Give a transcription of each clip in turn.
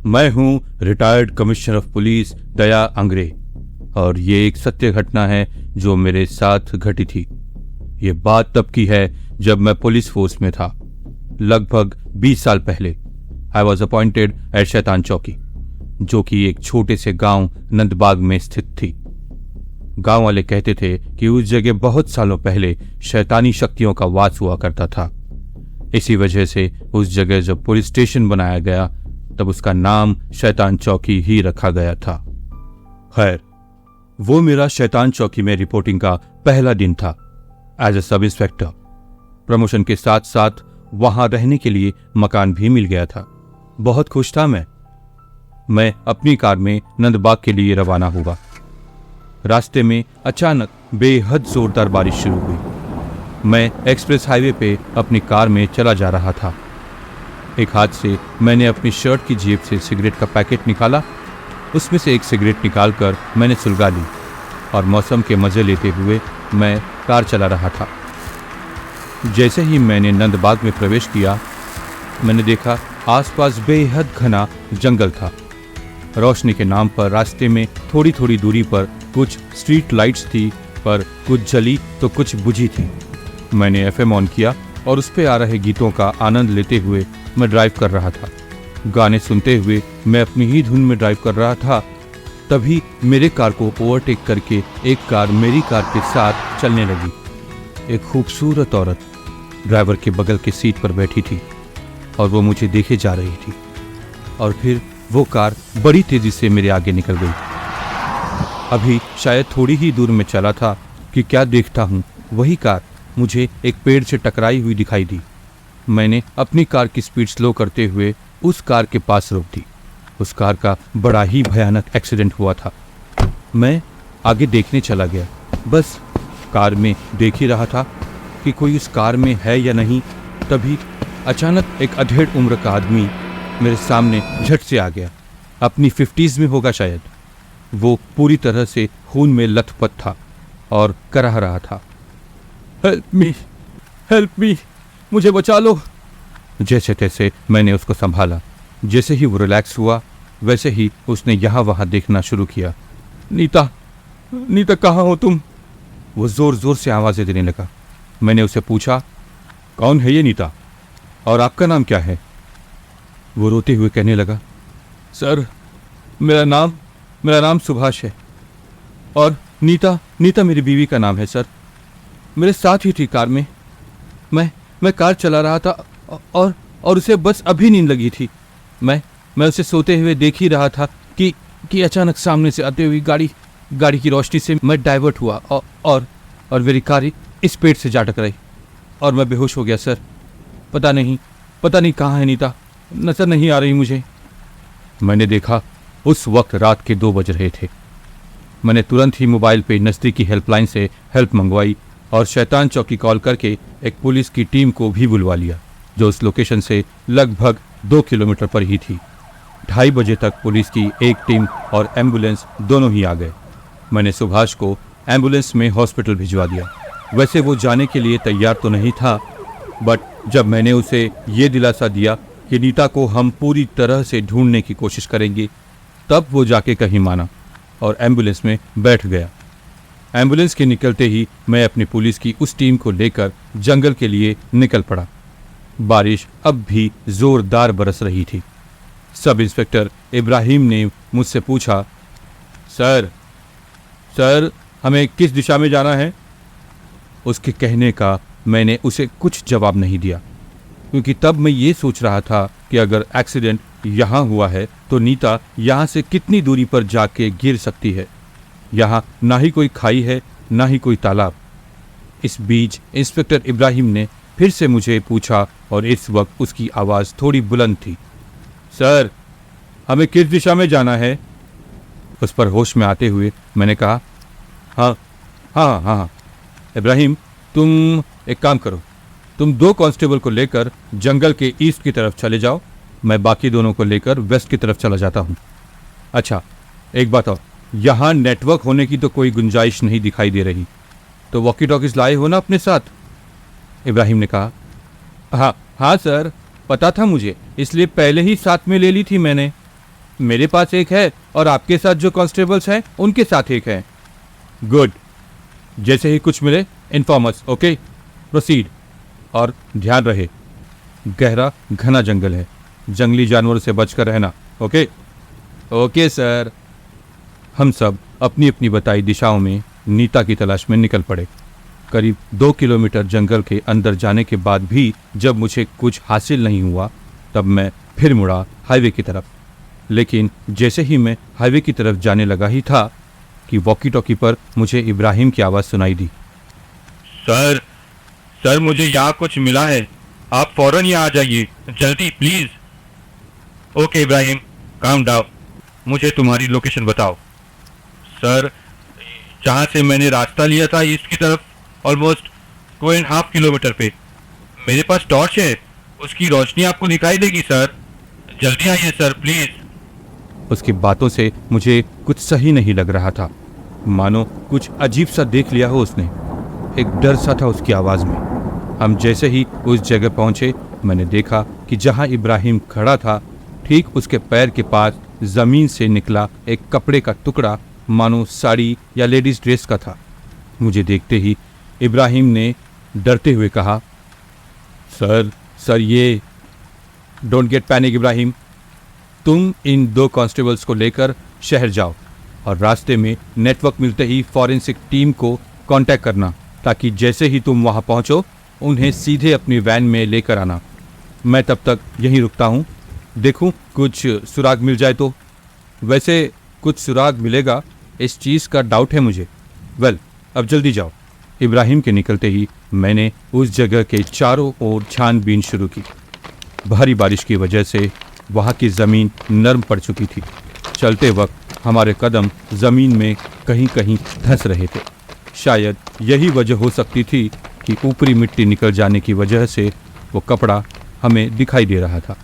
मैं हूं retired commissioner of police दया अंग्रे और ये एक सत्य घटना है जो मेरे साथ घटी थी। ये बात तब की है जब मैं पुलिस फोर्स में था, लगभग 20 साल पहले। आई वॉज अपॉइंटेड एट शैतान चौकी, जो कि एक छोटे से गांव नंदबाग में स्थित थी। गांव वाले कहते थे कि उस जगह बहुत सालों पहले शैतानी शक्तियों का वास हुआ करता था। इसी वजह से उस जगह जब पुलिस स्टेशन बनाया गया तब उसका नाम शैतान चौकी ही रखा गया था। खैर, वो मेरा शैतान चौकी में रिपोर्टिंग का पहला दिन था as a sub inspector. Promotion के साथ साथ वहां रहने के लिए मकान भी मिल गया था। बहुत खुश था मैं अपनी कार में नंदबाग के लिए रवाना हुआ। रास्ते में अचानक बेहद जोरदार बारिश शुरू हुई। मैं एक्सप्रेस हाईवे पे अपनी कार में चला जा रहा था। एक हाथ से मैंने अपनी शर्ट की जेब से सिगरेट का पैकेट निकाला। उसमें से एक सिगरेट निकालकर मैंने सुलगा ली और मौसम के मजे लेते हुए मैं कार चला रहा था। जैसे ही मैंने नंदबाग में प्रवेश किया, मैंने देखा आसपास बेहद घना जंगल था। रोशनी के नाम पर रास्ते में थोड़ी थोड़ी दूरी पर कुछ स्ट्रीट लाइट्स थी, पर कुछ जली तो कुछ बुझी थी। मैंने एफएम ऑन किया और उस पे आ रहे गीतों का आनंद लेते हुए मैं ड्राइव कर रहा था। गाने सुनते हुए मैं अपनी ही धुन में ड्राइव कर रहा था। तभी मेरे कार को ओवरटेक करके एक कार मेरी कार के साथ चलने लगी। एक खूबसूरत औरत ड्राइवर के बगल के सीट पर बैठी थी और वो मुझे देखे जा रही थी। और फिर वो कार बड़ी तेजी से मेरे आगे निकल गई। अभी शायद थोड़ी ही दूर में चला था कि क्या देखता हूँ, वही कार मुझे एक पेड़ से टकराई हुई दिखाई दी। मैंने अपनी कार की स्पीड स्लो करते हुए उस कार के पास रोक दी। उस कार का बड़ा ही भयानक एक्सीडेंट हुआ था। मैं आगे देखने चला गया, बस कार में देख ही रहा था कि कोई उस कार में है या नहीं। तभी अचानक एक अधेड़ उम्र का आदमी मेरे सामने झट से आ गया। अपनी 50s में होगा शायद। वो पूरी तरह से खून में लथपथ था और कराह रहा था, हेल्प मी, मुझे बचा लो। जैसे तैसे मैंने उसको संभाला। जैसे ही वो रिलैक्स हुआ, वैसे ही उसने यहाँ वहाँ देखना शुरू किया। नीता कहाँ हो तुम? वो जोर जोर से आवाज़ें देने लगा। मैंने उसे पूछा, कौन है ये नीता और आपका नाम क्या है? वो रोते हुए कहने लगा, सर मेरा नाम सुभाष है और नीता मेरी बीवी का नाम है सर। मेरे साथ ही थी कार में। मैं कार चला रहा था और उसे बस अभी नींद लगी थी। मैं उसे सोते हुए देख ही रहा था कि अचानक सामने से आती हुई गाड़ी की रोशनी से मैं डाइवर्ट हुआ और मेरी कार इस पेड़ से जा टकराई और मैं बेहोश हो गया सर। पता नहीं कहाँ है नीता, नजर नहीं आ रही मुझे। मैंने देखा उस वक्त रात के 2 बज रहे थे। मैंने तुरंत ही मोबाइल पे नज़दीकी हेल्पलाइन से हेल्प मंगवाई और शैतान चौकी कॉल करके एक पुलिस की टीम को भी बुलवा लिया, जो उस लोकेशन से लगभग 2 किलोमीटर पर ही थी। 2:30 बजे तक पुलिस की एक टीम और एम्बुलेंस दोनों ही आ गए। मैंने सुभाष को एम्बुलेंस में हॉस्पिटल भिजवा दिया। वैसे वो जाने के लिए तैयार तो नहीं था, बट जब मैंने उसे ये दिलासा दिया कि नीता को हम पूरी तरह से ढूंढने की कोशिश करेंगे, तब वो जाके कहीं माना और एम्बुलेंस में बैठ गया। एम्बुलेंस के निकलते ही मैं अपनी पुलिस की उस टीम को लेकर जंगल के लिए निकल पड़ा। बारिश अब भी जोरदार बरस रही थी। सब इंस्पेक्टर इब्राहिम ने मुझसे पूछा, सर हमें किस दिशा में जाना है? उसके कहने का मैंने उसे कुछ जवाब नहीं दिया, क्योंकि तब मैं ये सोच रहा था कि अगर एक्सीडेंट यहाँ हुआ है तो नीता यहाँ से कितनी दूरी पर जाके गिर सकती है। यहाँ ना ही कोई खाई है, ना ही कोई तालाब। इस बीच इंस्पेक्टर इब्राहिम ने फिर से मुझे पूछा और इस वक्त उसकी आवाज़ थोड़ी बुलंद थी, सर हमें किस दिशा में जाना है? उस पर होश में आते हुए मैंने कहा, हाँ इब्राहिम, तुम एक काम करो, तुम 2 कांस्टेबल को लेकर जंगल के ईस्ट की तरफ चले जाओ, मैं बाकी दोनों को लेकर वेस्ट की तरफ चला जाता हूँ। अच्छा एक बात और, यहाँ नेटवर्क होने की तो कोई गुंजाइश नहीं दिखाई दे रही, तो वॉकी टॉकीज लाए हो ना अपने साथ? इब्राहिम ने कहा, हाँ सर, पता था मुझे, इसलिए पहले ही साथ में ले ली थी मैंने। मेरे पास एक है और आपके साथ जो कांस्टेबल्स हैं उनके साथ एक है। गुड, जैसे ही कुछ मिले इन्फॉर्म अस। Okay, proceed. और ध्यान रहे, गहरा घना जंगल है, जंगली जानवरों से बचकर रहना। Okay okay sir. हम सब अपनी अपनी बताई दिशाओं में नीता की तलाश में निकल पड़े। करीब 2 किलोमीटर जंगल के अंदर जाने के बाद भी जब मुझे कुछ हासिल नहीं हुआ तब मैं फिर मुड़ा हाईवे की तरफ। लेकिन जैसे ही मैं हाईवे की तरफ जाने लगा ही था कि वॉकी टॉकी पर मुझे इब्राहिम की आवाज़ सुनाई दी। सर मुझे यहाँ कुछ मिला है, आप फौरन यहाँ आ जाइए, जल्दी please. Okay Ibrahim, calm down, मुझे तुम्हारी लोकेशन बताओ। सर, जहाँ से मैंने रास्ता लिया था ईस्ट की तरफ, ऑलमोस्ट 2.5 किलोमीटर पे मेरे पास टॉर्च है, उसकी रोशनी आपको दिखाई देगी सर, जल्दी आइए सर प्लीज। उसकी बातों से मुझे कुछ सही नहीं लग रहा था, मानो कुछ अजीब सा देख लिया हो उसने। एक डर सा था उसकी आवाज़ में। हम जैसे ही उस जगह पहुंचे, मैंने देखा कि जहां इब्राहिम खड़ा था ठीक उसके पैर के पास ज़मीन से निकला एक कपड़े का टुकड़ा, मानो साड़ी या लेडीज ड्रेस का था। मुझे देखते ही इब्राहिम ने डरते हुए कहा, सर ये। डोंट गेट पैनिक इब्राहिम, तुम इन 2 कांस्टेबल्स को लेकर शहर जाओ और रास्ते में नेटवर्क मिलते ही फॉरेंसिक टीम को कांटेक्ट करना, ताकि जैसे ही तुम वहां पहुंचो उन्हें सीधे अपनी वैन में लेकर आना। मैं तब तक यहीं रुकता हूं, देखूं कुछ सुराग मिल जाए तो। वैसे कुछ सुराग मिलेगा इस चीज़ का डाउट है मुझे। वेल, अब जल्दी जाओ। इब्राहिम के निकलते ही मैंने उस जगह के चारों ओर छानबीन शुरू की। भारी बारिश की वजह से वहाँ की ज़मीन नरम पड़ चुकी थी। चलते वक्त हमारे कदम ज़मीन में कहीं कहीं धंस रहे थे। शायद यही वजह हो सकती थी कि ऊपरी मिट्टी निकल जाने की वजह से वो कपड़ा हमें दिखाई दे रहा था।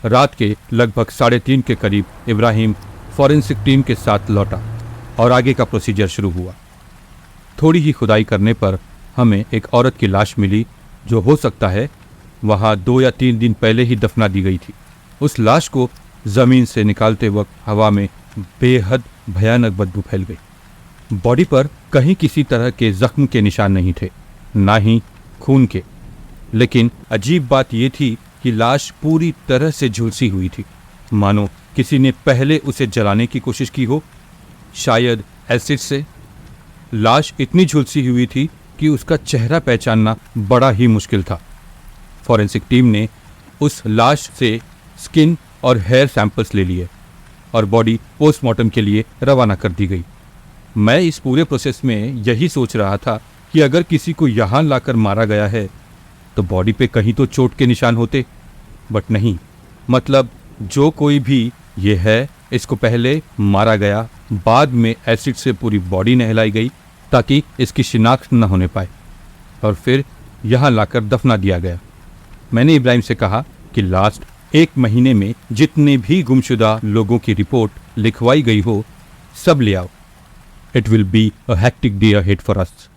रात के लगभग 3:30 के करीब इब्राहिम फॉरेंसिक टीम के साथ लौटा और आगे का प्रोसीजर शुरू हुआ। थोड़ी ही खुदाई करने पर हमें एक औरत की लाश मिली, जो हो सकता है वहाँ 2 या 3 दिन पहले ही दफना दी गई थी। उस लाश को ज़मीन से निकालते वक्त हवा में बेहद भयानक बदबू फैल गई। बॉडी पर कहीं किसी तरह के जख्म के निशान नहीं थे, ना ही खून के। लेकिन अजीब बात यह थी कि लाश पूरी तरह से झुलसी हुई थी, मानो किसी ने पहले उसे जलाने की कोशिश की हो, शायद एसिड से। लाश इतनी झुलसी हुई थी कि उसका चेहरा पहचानना बड़ा ही मुश्किल था। फॉरेंसिक टीम ने उस लाश से स्किन और हेयर सैंपल्स ले लिए और बॉडी पोस्टमार्टम के लिए रवाना कर दी गई। मैं इस पूरे प्रोसेस में यही सोच रहा था कि अगर किसी को यहाँ लाकर मारा गया है तो बॉडी पे कहीं तो चोट के निशान होते, बट नहीं। मतलब जो कोई भी ये है, इसको पहले मारा गया, बाद में एसिड से पूरी बॉडी नहलाई गई ताकि इसकी शिनाख्त न होने पाए, और फिर यहाँ लाकर दफना दिया गया। मैंने इब्राहिम से कहा कि लास्ट 1 महीने में जितने भी गुमशुदा लोगों की रिपोर्ट लिखवाई गई हो, सब ले आओ। It will be a hectic day ahead for us.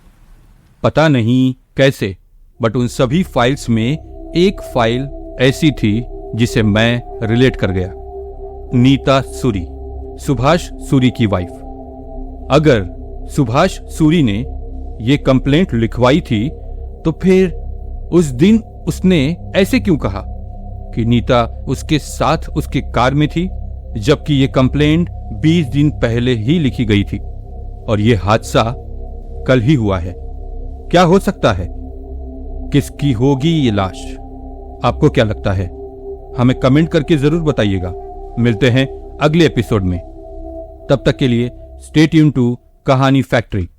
पता नहीं कैसे, बट उन सभी फाइल्स में एक फाइल ऐसी थी जिसे मैं रिलेट कर गया। नीता सूरी, सुभाष सूरी की वाइफ। अगर सुभाष सूरी ने ये कंप्लेंट लिखवाई थी तो फिर उस दिन उसने ऐसे क्यों कहा कि नीता उसके साथ उसकी कार में थी, जबकि ये कंप्लेंट 20 दिन पहले ही लिखी गई थी और ये हादसा कल ही हुआ है। क्या हो सकता है? किसकी होगी ये लाश? आपको क्या लगता है? हमें कमेंट करके जरूर बताइएगा। मिलते हैं अगले एपिसोड में। तब तक के लिए स्टे ट्यून टू कहानी फैक्ट्री।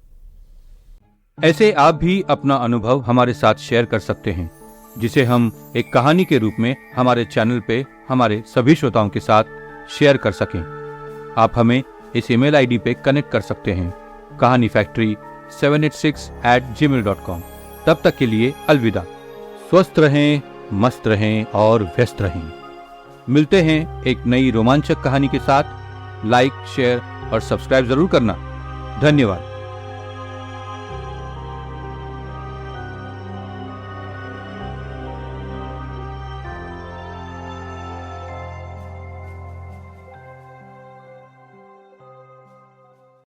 ऐसे आप भी अपना अनुभव हमारे साथ शेयर कर सकते हैं, जिसे हम एक कहानी के रूप में हमारे चैनल पे हमारे सभी श्रोताओं के साथ शेयर कर सकें। आप हमें इस ईमेल आईडी पे कनेक्ट कर सकते हैं, kahanifactory786@gmail.com। तब तक के लिए अलविदा। स्वस्थ रहें, मस्त रहें और व्यस्त रहें। मिलते हैं एक नई रोमांचक कहानी के साथ। लाइक, शेयर और सब्सक्राइब जरूर करना। धन्यवाद।